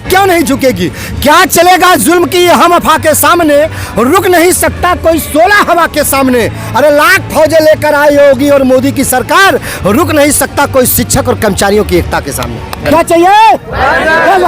क्यों नहीं झुकेगी? क्या चलेगा जुल्म की हम अफवाह के सामने? रुक नहीं सकता कोई 16 हवा के सामने। अरे लाख फौजें लेकर आई योगी और मोदी की सरकार, रुक नहीं सकता कोई शिक्षक और कर्मचारियों की एकता के सामने। क्या चाहिए?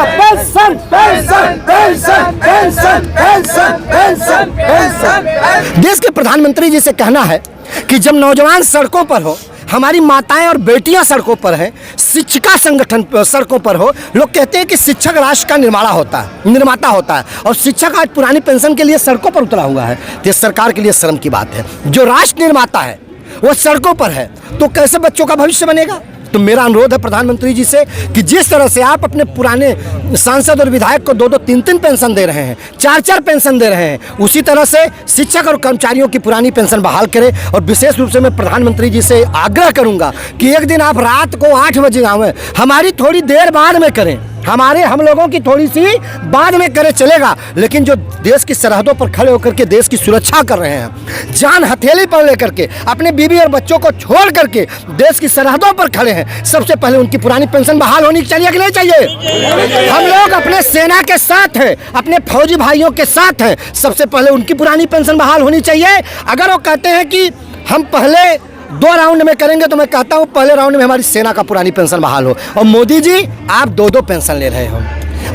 Pension, pension, pension, pension, pension, pension, pension. देश के प्रधानमंत्री जी से कहना है कि जब नौजवान सड़कों पर हो, हमारी माताएं और बेटियां सड़कों पर हैं, शिक्षिका संगठन सड़कों पर हो, लोग कहते हैं कि शिक्षक राष्ट्र का निर्माता होता है और शिक्षक आज पुरानी पेंशन के लिए सड़कों पर उतरा हुआ है। तो सरकार के लिए शर्म की बात है। जो राष्ट्र निर्माता है वो सड़कों पर है, तो कैसे बच्चों का भविष्य बनेगा? तो मेरा अनुरोध है प्रधानमंत्री जी से कि जिस तरह से आप अपने पुराने सांसद और विधायक को 2-2, 3-3 पेंशन दे रहे हैं, 4-4 पेंशन दे रहे हैं, उसी तरह से शिक्षक और कर्मचारियों की पुरानी पेंशन बहाल करें। और विशेष रूप से मैं प्रधानमंत्री जी से आग्रह करूंगा कि एक दिन आप रात को 8 बजे आवें, हमारी थोड़ी देर बाद में करें, हम लोगों की थोड़ी सी बाद में करे चलेगा, लेकिन जो देश की सरहदों पर खड़े होकर के देश की सुरक्षा कर रहे हैं, जान हथेली पर लेकर के अपने बीवी और बच्चों को छोड़ करके देश की सरहदों पर खड़े हैं, सबसे पहले उनकी पुरानी पेंशन बहाल होनी चाहिए कि नहीं चाहिए? हम लोग अपने सेना के साथ हैं, अपने फौजी भाइयों के साथ हैं, सबसे पहले उनकी पुरानी पेंशन बहाल होनी चाहिए। अगर वो कहते हैं कि हम पहले 2 राउंड में करेंगे, तो मैं कहता हूं पहले राउंड में हमारी सेना का पुरानी पेंशन बहाल हो। और मोदी जी आप 2-2 पेंशन ले रहे हो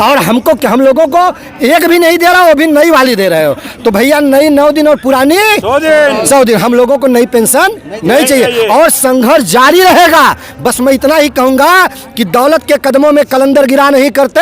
और हम लोगों को एक भी नहीं दे रहा हो, वो भी नई वाली दे रहे हो। तो भैया नई 9 दिन और पुरानी 100 दिन, हम लोगों को नई पेंशन नहीं चाहिए और संघर्ष जारी रहेगा। बस मैं इतना ही कहूंगा कि दौलत के कदमों में कलंदर गिरा नहीं करते,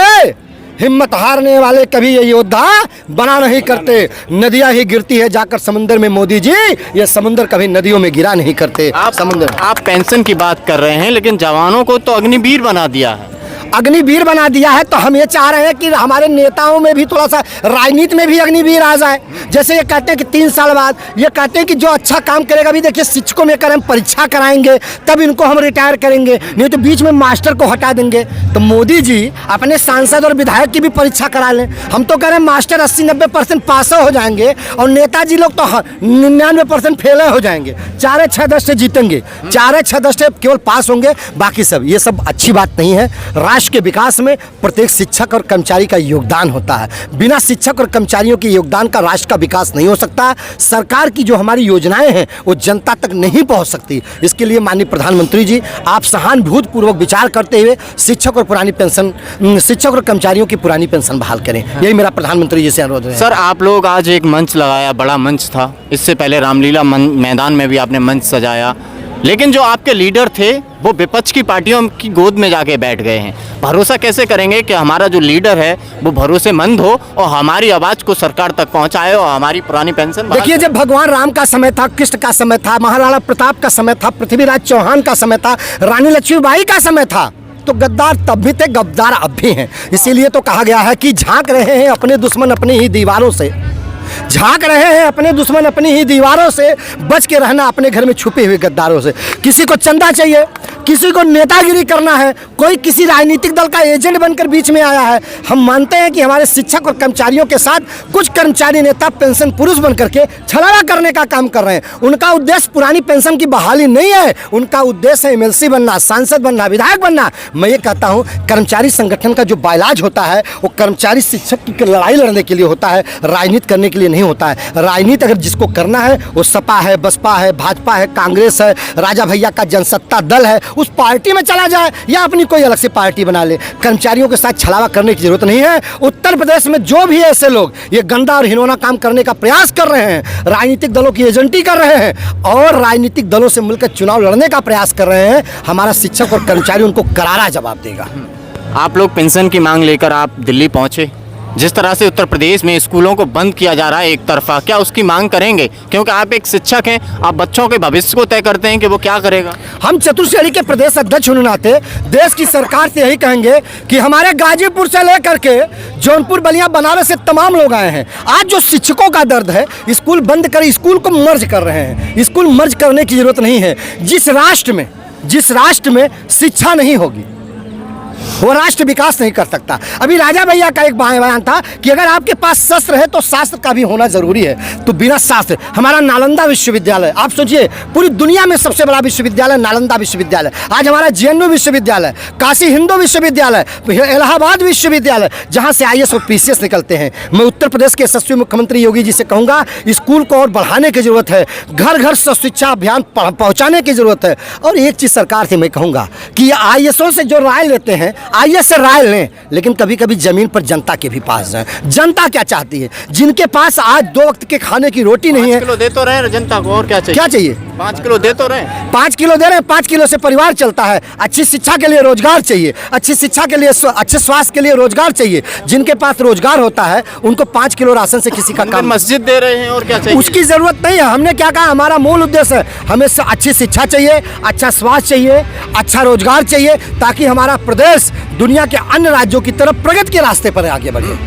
हिम्मत हारने वाले कभी ये योद्धा बना नहीं करते। नदियां ही गिरती है जाकर समुद्र में मोदी जी, ये समुद्र कभी नदियों में गिरा नहीं करते। आप पेंशन की बात कर रहे हैं, लेकिन जवानों को तो अग्निवीर बना दिया है। अग्निवीर बना दिया है, तो हम ये चाह रहे हैं कि हमारे नेताओं में भी थोड़ा सा राजनीति में भी अग्निवीर आ जाए। जैसे ये कहते हैं कि 3 साल बाद ये कहते हैं कि जो अच्छा काम करेगा, भी देखिए शिक्षकों में कर हम परीक्षा कराएंगे तब इनको हम रिटायर करेंगे, नहीं तो बीच में मास्टर को हटा देंगे। तो मोदी जी अपने सांसद और विधायक की भी परीक्षा करा लें। हम तो कह रहे हैं मास्टर 80-90% पास हो जाएंगे और नेताजी लोग तो 99% फेल हो जाएंगे। 4-6-10 से जीतेंगे, 4-6-10 से केवल पास होंगे, बाकी सब ये सब अच्छी बात नहीं है। राष्ट्र के विकास में प्रत्येक शिक्षक और कर्मचारी का योगदान होता है। बिना शिक्षक और कर्मचारियों के योगदान का राष्ट्र का विकास नहीं हो सकता। सरकार की जो हमारी योजनाएं हैं वो जनता तक नहीं पहुंच सकती। इसके लिए माननीय प्रधानमंत्री जी आप सहानुभूतिपूर्वक विचार करते हुए शिक्षक और कर्मचारियों की पुरानी पेंशन बहाल करें, यही मेरा प्रधानमंत्री जी से अनुरोध है। सर आप लोग आज एक मंच लगाया, बड़ा मंच था, इससे पहले रामलीला मैदान में भी आपने मंच सजाया, लेकिन जो आपके लीडर थे वो विपक्ष की पार्टियों की गोद में जाके बैठ गए हैं। भरोसा कैसे करेंगे कि हमारा जो लीडर है वो भरोसेमंद हो और हमारी आवाज़ को सरकार तक पहुंचाए और हमारी पुरानी पेंशन? देखिए, जब भगवान राम का समय था, कृष्ण का समय था, महाराणा प्रताप का समय था, पृथ्वीराज चौहान का समय था, रानी लक्ष्मीबाई का समय था, तो गद्दार तब भी थे, गद्दार अब भी हैं। इसीलिए तो कहा गया है कि झांक रहे हैं अपने दुश्मन अपनी ही दीवारों से, झांक रहे हैं अपने दुश्मन अपनी ही दीवारों से, बच के रहना अपने घर में छुपे हुए गद्दारों से। किसी को चंदा चाहिए, किसी को नेतागिरी करना है, कोई किसी राजनीतिक दल का एजेंट बनकर बीच में आया है। हम मानते हैं कि हमारे शिक्षक और कर्मचारियों के साथ कुछ कर्मचारी नेता पेंशन पुरुष बनकर के छलावा करने का काम कर रहे हैं। उनका उद्देश्य पुरानी पेंशन की बहाली नहीं है, उनका उद्देश्य है एमएलसी बनना, सांसद बनना, विधायक बनना। मैं ये कहता हूँ कर्मचारी संगठन का जो बाइलाज होता है वो कर्मचारी शिक्षक की लड़ाई लड़ने के लिए होता है, राजनीति करने के लिए नहीं होता है। राजनीति अगर जिसको करना है वो सपा है, बसपा है, भाजपा है, कांग्रेस है, राजा भैया का जनसत्ता दल है, उस पार्टी में चला जाए या अपनी कोई अलग से पार्टी बना ले। कर्मचारियों के साथ छलावा करने की जरूरत नहीं है। उत्तर प्रदेश में जो भी ऐसे लोग ये गंदा और हिनौना काम करने का प्रयास कर रहे हैं, राजनीतिक दलों की एजेंटी कर रहे हैं और राजनीतिक दलों से मिलकर चुनाव लड़ने का प्रयास कर रहे हैं, हमारा शिक्षक और कर्मचारी उनको करारा जवाब देगा। आप लोग पेंशन की मांग लेकर आप दिल्ली पहुंचे, जिस तरह से उत्तर प्रदेश में स्कूलों को बंद किया जा रहा है एक तरफा, क्या उसकी मांग करेंगे? क्योंकि आप एक शिक्षक हैं, आप बच्चों के भविष्य को तय करते हैं कि वो क्या करेगा। हम चतुर्श्रेणी के प्रदेश अध्यक्ष होने नाते देश की सरकार से यही कहेंगे कि हमारे गाजीपुर से लेकर के जौनपुर, बलिया, बनारस से तमाम लोग आए हैं। आज जो शिक्षकों का दर्द है, स्कूल बंद कर स्कूल को मर्ज कर रहे हैं। स्कूल मर्ज करने की जरूरत नहीं है। जिस राष्ट्र में शिक्षा नहीं होगी, वो राष्ट्र विकास नहीं कर सकता। अभी राजा भैया का एक बयान था कि अगर आपके पास शस्त्र है तो शास्त्र का भी होना जरूरी है। तो बिना शास्त्र, हमारा नालंदा विश्वविद्यालय, आप सोचिए पूरी दुनिया में सबसे बड़ा विश्वविद्यालय नालंदा विश्वविद्यालय, आज हमारा JNU विश्वविद्यालय, काशी हिंदू विश्वविद्यालय, इलाहाबाद विश्वविद्यालय, जहां से IAS और PCS निकलते हैं। मैं उत्तर प्रदेश के यशस्वी मुख्यमंत्री योगी जी से कहूंगा, स्कूल को और बढ़ाने की जरूरत है, घर घर शिक्षा अभियान पहुंचाने की जरूरत है। और एक चीज सरकार से मैं कहूंगा कि IASों से जो राय लेते हैं, IAS से राय लें, लेकिन कभी कभी जमीन पर जनता के भी पास जाएं। जनता क्या चाहती है? जिनके पास आज 2 वक्त के खाने की रोटी नहीं है, 5 किलो दे तो रहे जनता को, और क्या चाहिए? क्या चाहिए? 5 किलो दे तो रहे, 5 किलो दे रहे हैं, 5 किलो से परिवार चलता है। अच्छी शिक्षा के लिए रोजगार चाहिए, अच्छी शिक्षा के लिए, अच्छे स्वास्थ्य के लिए रोजगार चाहिए। जिनके पास रोजगार होता है उनको 5 किलो राशन से किसी का काम, मस्जिद दे रहे हैं, और क्या चाहिए? उसकी जरूरत नहीं है। हमने क्या कहा, हमारा मूल उद्देश्य है, हमें अच्छी शिक्षा चाहिए, अच्छा स्वास्थ्य चाहिए, अच्छा रोजगार चाहिए, ताकि हमारा प्रदेश दुनिया के अन्य राज्यों की तरफ प्रगति के रास्ते पर आगे बढ़े।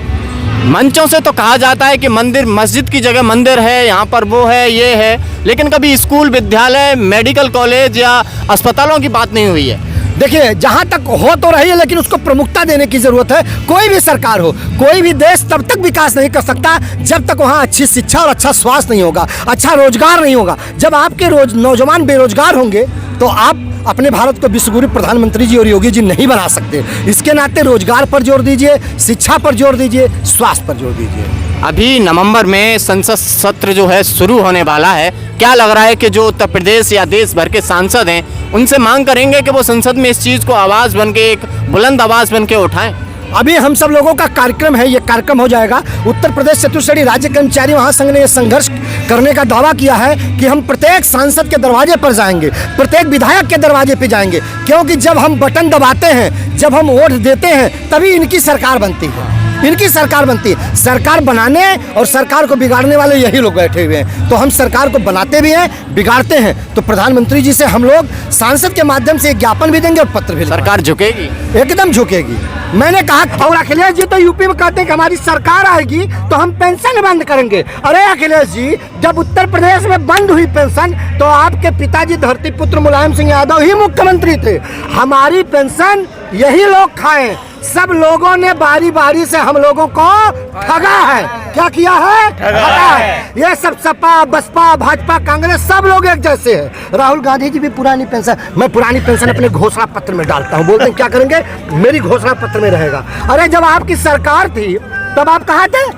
मंचों से तो कहा जाता है कि मंदिर, मस्जिद की जगह मंदिर है, यहाँ पर वो है, ये है, लेकिन कभी स्कूल, विद्यालय, मेडिकल कॉलेज या अस्पतालों की बात नहीं हुई है। देखिए, जहाँ तक हो तो रही है, लेकिन उसको प्रमुखता देने की जरूरत है। कोई भी सरकार हो, कोई भी देश तब तक विकास नहीं कर सकता जब तक वहाँ अच्छी शिक्षा और अच्छा स्वास्थ्य नहीं होगा, अच्छा रोजगार नहीं होगा। जब आपके नौजवान बेरोजगार होंगे तो आप अपने भारत को विश्वगुरु प्रधानमंत्री जी और योगी जी नहीं बना सकते। इसके नाते रोजगार पर जोर दीजिए, शिक्षा पर जोर दीजिए, स्वास्थ्य पर जोर दीजिए। अभी नवंबर में संसद सत्र जो है शुरू होने वाला है, क्या लग रहा है कि जो उत्तर प्रदेश या देश भर के सांसद हैं उनसे मांग करेंगे कि वो संसद में इस चीज़ को आवाज़ बन के, एक बुलंद आवाज़ बन के उठाएं? अभी हम सब लोगों का कार्यक्रम है, ये कार्यक्रम हो जाएगा। उत्तर प्रदेश चतुश्रेणी राज्य कर्मचारी महासंघ ने यह संघर्ष करने का दावा किया है कि हम प्रत्येक सांसद के दरवाजे पर जाएंगे, प्रत्येक विधायक के दरवाजे पर जाएंगे, क्योंकि जब हम बटन दबाते हैं, जब हम वोट देते हैं, तभी इनकी सरकार बनती है, इनकी सरकार बनती है। सरकार बनाने और सरकार को बिगाड़ने वाले यही लोग बैठे हुए हैं। तो हम सरकार को बनाते भी हैं, बिगाड़ते हैं। तो प्रधानमंत्री जी से हम लोग सांसद के माध्यम से ज्ञापन भी देंगे और पत्र भी। सरकार झुकेगी, एकदम झुकेगी। मैंने कहा, और अखिलेश जी तो यूपी में कहते हैं कि हमारी सरकार आएगी तो हम पेंशन बंद करेंगे। अरे अखिलेश जी, जब उत्तर प्रदेश में बंद हुई पेंशन तो आपके पिताजी धरती पुत्र मुलायम सिंह यादव ही मुख्यमंत्री थे। हमारी पेंशन यही लोग खाएं। सब लोगों ने बारी बारी से हम लोगों को ठगा है। क्या किया है? ठगा है। ये सब सपा, बसपा, भाजपा, कांग्रेस सब लोग एक जैसे हैं। राहुल गांधी जी भी पुरानी पेंशन, मैं पुरानी पेंशन अपने घोषणा पत्र में डालता हूँ। बोलते हैं क्या करेंगे, मेरी घोषणा पत्र में रहेगा। अरे जब आपकी सरकार थी तब आप कहाँ थे?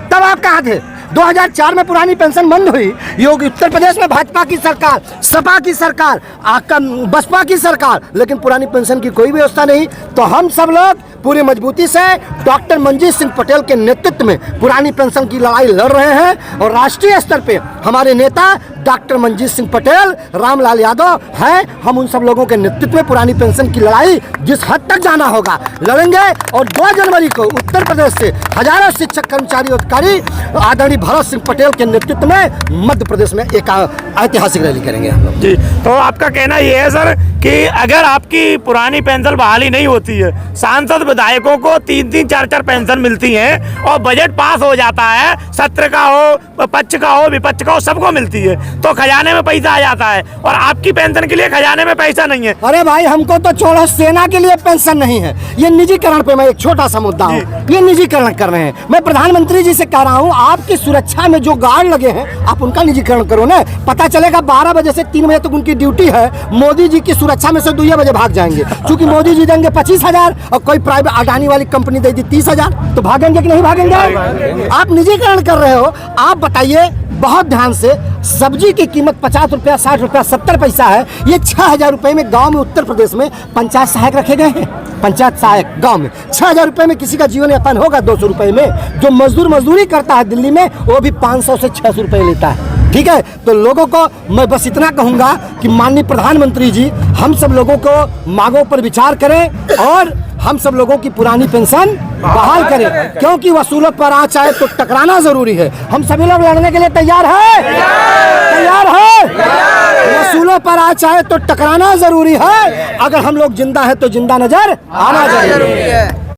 तब आप कहाँ थे? 2004 में पुरानी पेंशन बंद हुई। योगी उत्तर प्रदेश में भाजपा की सरकार, सपा की सरकार, बसपा की सरकार, लेकिन पुरानी पेंशन की कोई व्यवस्था नहीं। तो हम सब लोग पूरी मजबूती से डॉक्टर मंजीत सिंह पटेल के नेतृत्व में पुरानी पेंशन की लड़ाई लड़ रहे हैं। और राष्ट्रीय स्तर पे हमारे नेता डॉक्टर मंजीत सिंह पटेल, रामलाल यादव हैं। हम उन सब लोगों के नेतृत्व में पुरानी पेंशन की लड़ाई जिस हद तक जाना होगा लड़ेंगे। और 2 जनवरी को उत्तर प्रदेश से हजारों शिक्षक, कर्मचारी, अधिकारी आदरणीय भरत सिंह पटेल के नेतृत्व में मध्य प्रदेश में एक ऐतिहासिक रैली करेंगे हम लोग। जी, तो आपका कहना ये है सर कि अगर आपकी पुरानी पेंशन बहाली नहीं होती है, सांसद विधायकों को 3-3, 4-4 पेंशन मिलती हैं और बजट पास हो जाता है, सत्र का हो, पक्ष का हो, विपक्ष का हो, सबको मिलती है, तो खजाने में पैसा आ जाता है, और आपकी पेंशन के लिए खजाने में पैसा नहीं है। अरे भाई, हमको तो छोड़ो, सेना के लिए पेंशन नहीं है। ये निजीकरण पे मैं एक छोटा सा मुद्दा हूँ, ये निजीकरण कर रहे हैं। मैं प्रधानमंत्री जी से कह रहा हूँ, आपकी सुरक्षा में जो गार्ड लगे हैं आप उनका निजीकरण करो ना। पता चलेगा 12 बजे से 3 बजे तक उनकी ड्यूटी है, मोदी जी की सुरक्षा में से 2 बजे भाग जाएंगे। क्योंकि मोदी जी देंगे 25,000 और कोई प्राइवेट अडानी वाली कंपनी दे दी 30,000, तो भागेंगे कि नहीं भागेंगे? आप निजीकरण कर रहे हो। आप बताइए बहुत ध्यान से, सब्जी की कीमत 50 रुपया, 60 रुपया, 70 पैसा है। ये 6,000 रुपये में गांव में, उत्तर प्रदेश में पंचायत सहायक रखे गए हैं। पंचायत सहायक गांव में 6,000 रुपये में किसी का जीवन यापन होगा? 200 रुपये में। जो मजदूर मजदूरी करता है दिल्ली में, वो भी 500 से 600 रुपये लेता है। ठीक है, तो लोगों को मैं बस इतना कहूंगा कि माननीय प्रधानमंत्री जी हम सब लोगों को मांगों पर विचार करें और हम सब लोगों की पुरानी पेंशन बहाल करें, क्योंकि वसूलों पर आ चाहे तो टकराना जरूरी है। हम सभी लोग लड़ने के लिए तैयार है, तैयार है। वसूलों पर आ चाहे तो टकराना जरूरी है। अगर हम लोग जिंदा है तो जिंदा नजर आना जरूरी है।